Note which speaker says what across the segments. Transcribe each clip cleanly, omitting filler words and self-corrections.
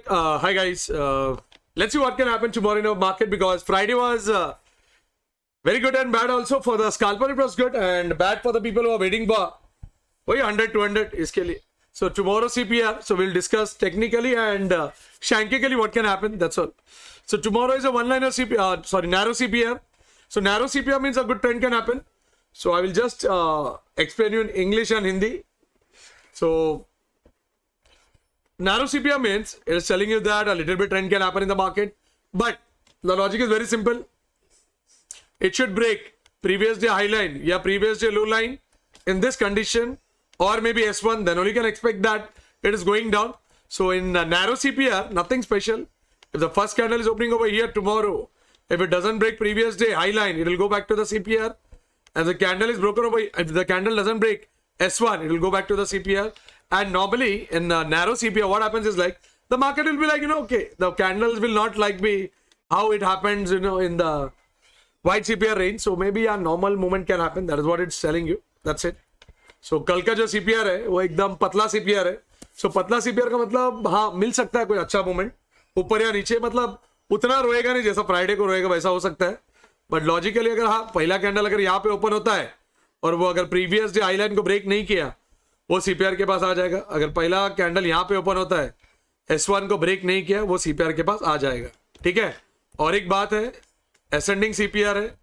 Speaker 1: Hi guys. Let's see what can happen tomorrow in our market, because Friday was very good and bad also. For the scalper it was good and bad for the people who are waiting for 100 200 इसके लिए. So tomorrow CPR, so we'll discuss technically and shankically what can happen. That's all. So tomorrow is a one-liner CPR, narrow CPR. So narrow CPR means a good trend can happen. So I will just explain you in English and Hindi. So narrow CPR means it is telling you that a little bit trend can happen in the market, but the logic is very simple. It should break previous day high line, yeah, previous day low line in this condition, or maybe S1, then only can expect that it is going down. So in narrow CPR, nothing special. If the first candle is opening over here tomorrow, if it doesn't break previous day high line, it will go back to the CPR. And the candle is broken over, if the candle doesn't break S1, it will go back to the CPR. And normally in narrow CPR, what happens is like the market will be like, okay, the candles will not like be how it happens, in the wide CPR range. So maybe a normal movement can happen. That is what it's telling you. That's it. So कल का जो CPR है वो एकदम पतला CPR है. So पतला CPR का मतलब हाँ मिल सकता है कोई अच्छा मूवमेंट ऊपर या नीचे, मतलब उतना रोएगा नहीं जैसा फ्राइडे को रोएगा वैसा हो सकता है. बट लॉजिकली अगर हाँ पहला कैंडल अगर यहाँ पे ओपन होता है और वो अगर प्रीवियस डे हाईलाइन को ब्रेक नहीं किया, वो CPR के पास आ जाएगा. अगर पहला कैंडल यहाँ पे ओपन होता है, S1 को ब्रेक नहीं किया, वो CPR के पास आ जाएगा. ठीक है. और एक बात है, असेंडिंग CPR है.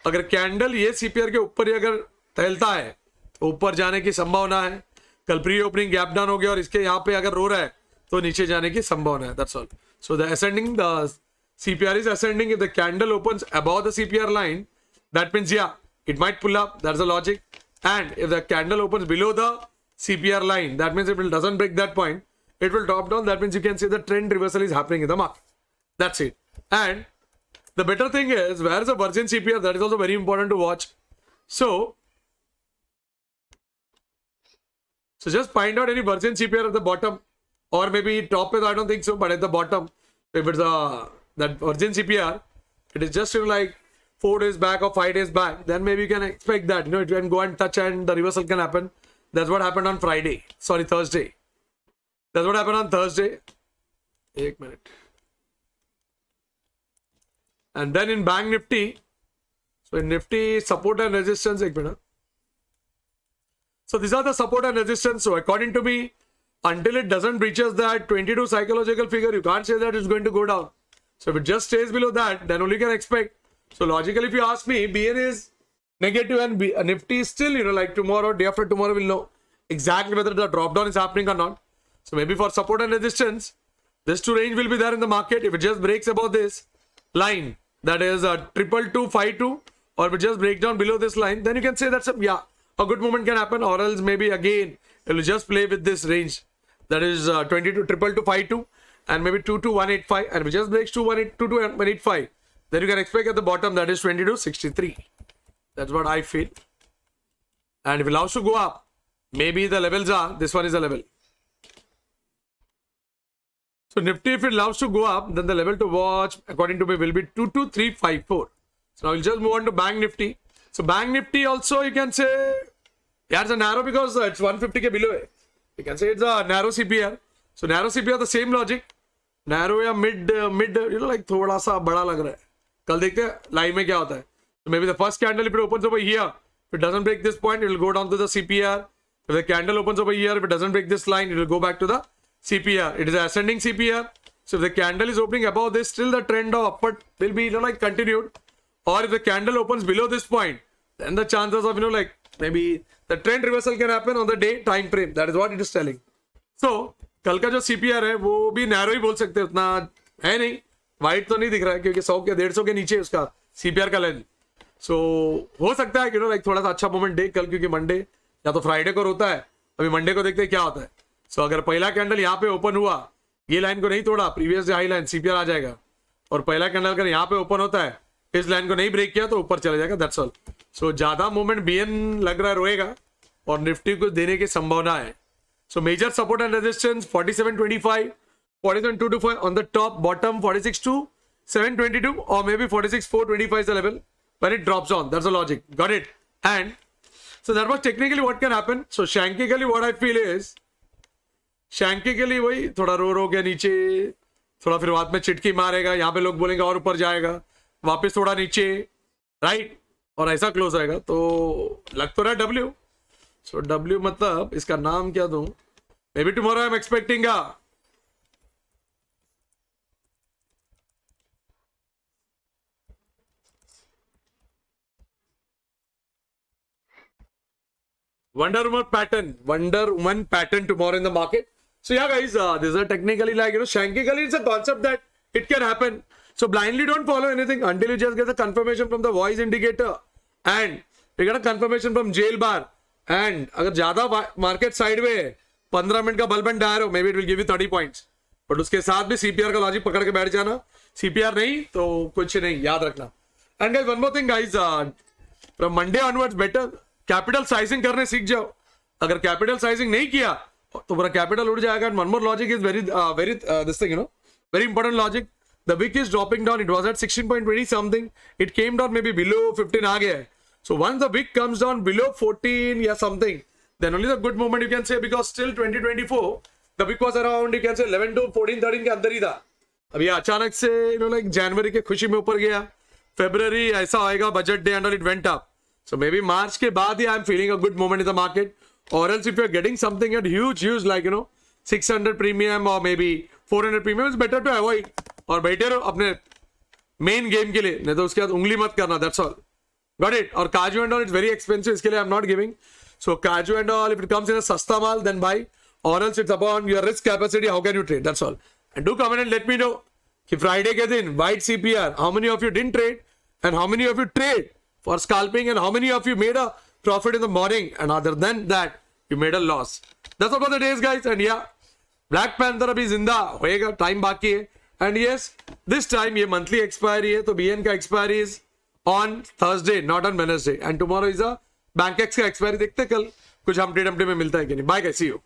Speaker 1: अगर कैंडल ये CPR के ऊपर ही अगर टहलता है तो ऊपर जाने की संभावना है. कल प्री ओपनिंग गैप डाउन हो गया और इसके यहाँ पे अगर रो रहा है तो नीचे जाने की संभावना है. That's all. So the ascending, the CPR is ascending. If the candle opens above the CPR line, that means yeah, it might pull up. That's the logic. And if the candle opens below the CPR line, that means if it doesn't break that point, it will drop down. That means you can see the trend reversal is happening in the market. That's it. And the better thing is, where is the virgin CPR? That is also very important to watch. So just find out any virgin CPR at the bottom, or maybe top is, I don't think so, but at the bottom, if it's that virgin CPR, it is just like 4 days back or 5 days back, then maybe you can expect that, it can go and touch and the reversal can happen. That's what happened on Thursday. That's what happened on Thursday. 1 minute. And then in Bank Nifty, so in Nifty, support and resistance, 1 minute. So these are the support and resistance. So according to me, until it doesn't breaches that 22 psychological figure, you can't say that it's going to go down. So if it just stays below that, then only can expect. So logically, if you ask me, BN is negative and Nifty is still, like tomorrow, day after tomorrow, we'll know exactly whether the drop down is happening or not. So maybe for support and resistance, this two range will be there in the market. If it just breaks above this line, that is 22252, or if it just breaks down below this line, then you can say that's a good movement can happen, or else maybe again it will just play with this range, that is 225252 and maybe 22185, and if it just breaks 22185, then you can expect at the bottom that is 2263. That's what I feel. And if it allows to go up, maybe the levels are, this one is a level. So Nifty, if it allows to go up, then the level to watch according to me will be 22354. So now we'll just move on to Bank Nifty. So Bank Nifty also, you can say, yeah, it's a narrow because it's 150k below. You can say it's a narrow CPR. So narrow CPR, the same logic. Narrow या mid, like थोड़ा सा बड़ा लग रहा है. कल देखते हैं लाइन में क्या होता है. So maybe the first candle, if it opens over here, if it doesn't break this point, it will go down to the CPR. If the candle opens over here, if it doesn't break this line, it will go back to the CPR. It is an ascending CPR. So if the candle is opening above this, still the trend of upward will be, like continued. Or if the candle opens below this point, then the chances of, like maybe the trend reversal can happen on the day time frame. That is what it is telling. So कल का जो CPR है वो भी narrow ही बोल सकते हैं, उतना है नहीं, वाइट तो नहीं दिख रहा है क्योंकि 100 के 150 के नीचे उसका CPR का लाइन. सो हो सकता है कि लाइक थोड़ा सा अच्छा मोमेंट दे कल, क्योंकि मंडे या तो फ्राइडे को होता है. अभी मंडे को देखते हैं क्या होता है. सो अगर पहला कैंडल यहाँ पे ओपन हुआ, ये लाइन को नहीं तोड़ा, प्रीवियस हाई लाइन CPR आ जाएगा. और पहला कैंडल अगर यहाँ पे ओपन होता है, इस लाइन को नहीं ब्रेक किया तो ऊपर चला जाएगा. That's all. सो ज्यादा मूवमेंट BN लग रहा है रोएगा और निफ्टी को देने की संभावना है. So major support and resistance 4725, 47225 on the top, bottom 462, or maybe 46425 is the level when it drops on. That's the logic. Got it? And so that was technically what can happen. So shankically what I feel is, shankically वही थोड़ा रो के नीचे थोड़ा फिर बाद में चिटकी मारेगा, यहाँ पे लोग बोलेंगे और ऊपर जाएगा, वापस थोड़ा नीचे, राइट, और ऐसा क्लोज आएगा। तो लग तो रहा है डब्ल्यू। सो डब्ल्यू मतलब इसका नाम क्या दूं? May be tomorrow I am expecting Wonder Woman pattern tomorrow in the market. So yeah, guys, this is a technically like, shankically it's a concept that it can happen. So blindly don't follow anything until you just get the confirmation from the voice indicator and you get a confirmation from jail bar. And अगर ज्यादा market side में 15 minute का bulb and dire हो, may be it will give you 30 points, but उसके साथ भी CPR का logic पकड़ के बैठ जाना। सीपीआर नहीं तो कुछ नहीं, याद रखना। And guys one more thing guys, from Monday onwards better capital sizing करने सीख जाओ। अगर कैपिटल साइजिंग नहीं किया तो पूरा कैपिटल उड़ जाएगा। One more logic is very this thing, very important logic. The wick is dropping down. It was at 16.20 something. It came down maybe below 15 आ गया है. So once the wick comes down below 14 या something, then only the good moment you can say, because still 2024 the wick was around, you can say 11 to 14 13 के अंदर ही था। अब ये अचानक से like जनवरी के खुशी में ऊपर गया, February ऐसा आएगा budget day and it went up. So maybe March के बाद ही I am feeling a good moment in the market, or else if you are getting something at huge like 600 premium or maybe 400 premium, it's better to avoid और बैठे रहो अपने main game के लिए, नहीं तो उसके बाद उंगली मत करना। That's all, got it. और काजू and all it's very expensive, इसके लिए I am not giving. So काजू and all if it comes in a सस्ता माल then buy, or else it's upon your risk capacity, how can you trade, that's all. And do comment and let me know कि Friday के दिन wide CPR, how many of you didn't trade and how many of you trade for scalping and how many of you made a profit in the morning and other than that you made a loss. That's all for the days guys. And yeah Black Panther अभी जिंदा होएगा, time बाकी है। And yes this time ये monthly expiry है, तो BN का expiry is on Thursday not on Wednesday, and tomorrow is a Bankex का एक्सपायरी। देखते कल कुछ हमटे डमटे में मिलता है कि नहीं। Bye guys, see you.